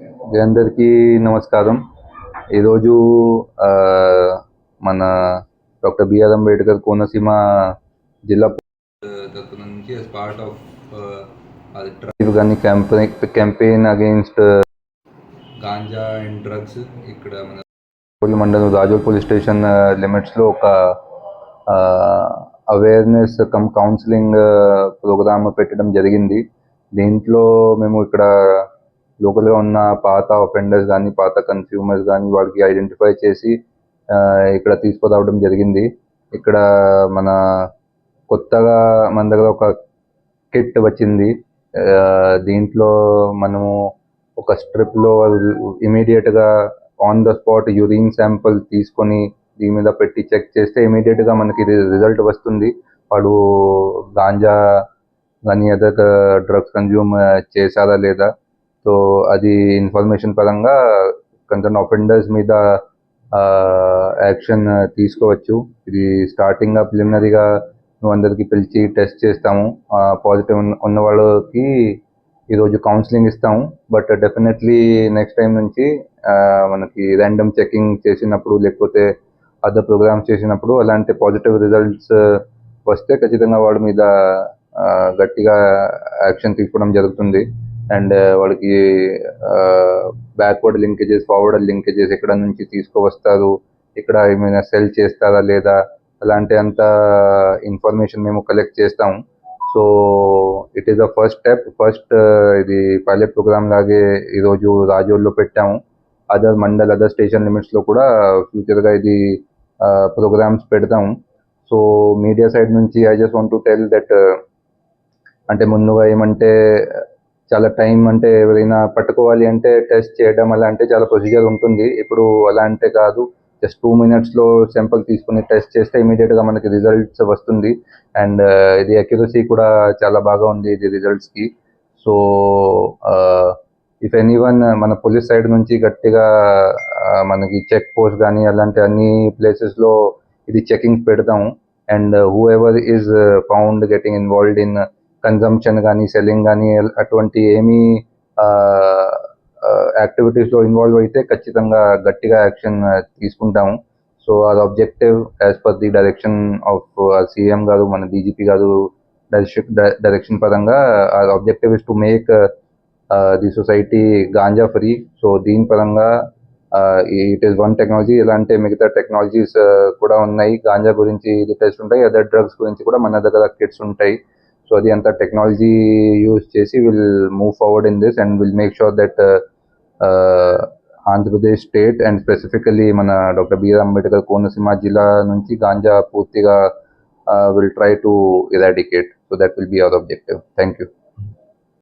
మీ అందరికీ నమస్కారం. ఈరోజు మన డాక్టర్ బిఆర్ అంబేద్కర్ కోనసీమ జిల్లా తరఫు నుంచి as part of డ్రైవ్ కానీ campaign against ganja and drugs ఇక్కడ మన మండలం రాజోల్ పోలీస్ స్టేషన్ లిమిట్స్లో ఒక అవేర్నెస్ కౌన్సిలింగ్ ప్రోగ్రామ్ పెట్టడం జరిగింది. దీంట్లో మేము ఇక్కడ లోకల్గా ఉన్న పాత అఫెండర్స్ కానీ పాత కన్స్యూమర్స్ కానీ వాళ్ళకి ఐడెంటిఫై చేసి ఇక్కడ తీసుకురావడం జరిగింది. ఇక్కడ మన కొత్తగా మన దగ్గర ఒక కిట్ వచ్చింది. దీంట్లో మనము ఒక స్ట్రిప్లో ఇమీడియట్గా on the spot urine sample తీసుకొని దీని మీద పెట్టి చెక్ చేస్తే ఇమీడియట్గా మనకి రిజల్ట్ వస్తుంది. వాడు గాంజా కానీ అదర్ డ్రగ్స్ కన్జ్యూమ్ చేశారా లేదా. సో అది ఇన్ఫర్మేషన్ పరంగా కొంచెం అఫెండర్స్ మీద యాక్షన్ తీసుకోవచ్చు. ఇది స్టార్టింగ్గా ప్రిలిమినరీగా నువ్వు అందరికీ పిలిచి టెస్ట్ చేస్తాము. పాజిటివ్ ఉన్న వాళ్ళకి ఈరోజు కౌన్సిలింగ్ ఇస్తాము. బట్ డెఫినెట్లీ నెక్స్ట్ టైం నుంచి మనకి ర్యాండమ్ చెకింగ్ చేసినప్పుడు లేకపోతే అదర్ ప్రోగ్రామ్స్ చేసినప్పుడు అలాంటి పాజిటివ్ రిజల్ట్స్ వస్తే ఖచ్చితంగా వాడి మీద గట్టిగా యాక్షన్ తీసుకోవడం జరుగుతుంది. అండ్ వాళ్ళకి బ్యాక్వర్డ్ లింకేజెస్ ఫార్వర్డ్ లింకేజెస్ ఎక్కడ నుంచి తీసుకువస్తారు, ఇక్కడ ఏమైనా సెల్ చేస్తారా లేదా అలాంటి అంత ఇన్ఫర్మేషన్ మేము కలెక్ట్ చేస్తాము. So it is the first step. ఇది పైలట్ ప్రోగ్రామ్ లాగే ఈరోజు రాజోల్లో పెట్టాము. అదర్ స్టేషన్ లిమిట్స్లో కూడా ఫ్యూచర్గా ఇది ప్రోగ్రామ్స్ పెడతాము. సో మీడియా సైడ్ నుంచి I just want to tell that అంటే ముందుగా ఏమంటే చాలా టైం అంటే ఎవరైనా పట్టుకోవాలి అంటే టెస్ట్ చేయడం అలా అంటే చాలా ప్రొసీజర్ ఉంటుంది. ఇప్పుడు అలా అంటే కాదు, జస్ట్ 2 minutesలో శాంపుల్ తీసుకుని టెస్ట్ చేస్తే ఇమీడియట్గా మనకి రిజల్ట్స్ వస్తుంది. అండ్ ఇది అక్యురసీ కూడా చాలా బాగా ఉంది ఇది రిజల్ట్స్కి. సో ఇఫ్ ఎనీవన్ మన పోలీస్ సైడ్ నుంచి గట్టిగా మనకి చెక్ పోస్ట్ కానీ అలాంటి అన్ని ప్లేసెస్లో ఇది చెకింగ్స్ పెడతాము. And who ever is found getting involved in consumption కానీ సెల్లింగ్ కానీ అటువంటి ఏమీ యాక్టివిటీస్లో ఇన్వాల్వ్ అయితే ఖచ్చితంగా గట్టిగా యాక్షన్ తీసుకుంటాము. సో అది objective as per the direction of CM గారు, మన డీజీపీ గారు డైరెక్షన్ పరంగా objective is to make the society ganja free. So దీని పరంగా ఇట్ ఈస్ వన్ టెక్నాలజీ. ఇలాంటి మిగతా టెక్నాలజీస్ కూడా ఉన్నాయి. గాంజా గురించి టెస్ట్ ఉంటాయి, అదర్ డ్రగ్స్ గురించి కూడా మన దగ్గర కిట్స్ ఉంటాయి. సో అది అంతా టెక్నాలజీ యూజ్ చేసి will move forward in this and will make sure that Andhra Pradesh state and specifically మన డాక్టర్ బిఆర్ అంబేద్కర్ కోనసీమ జిల్లా నుంచి గాంజా పూర్తిగా will try to eradicate. So that will be our objective. Thank you.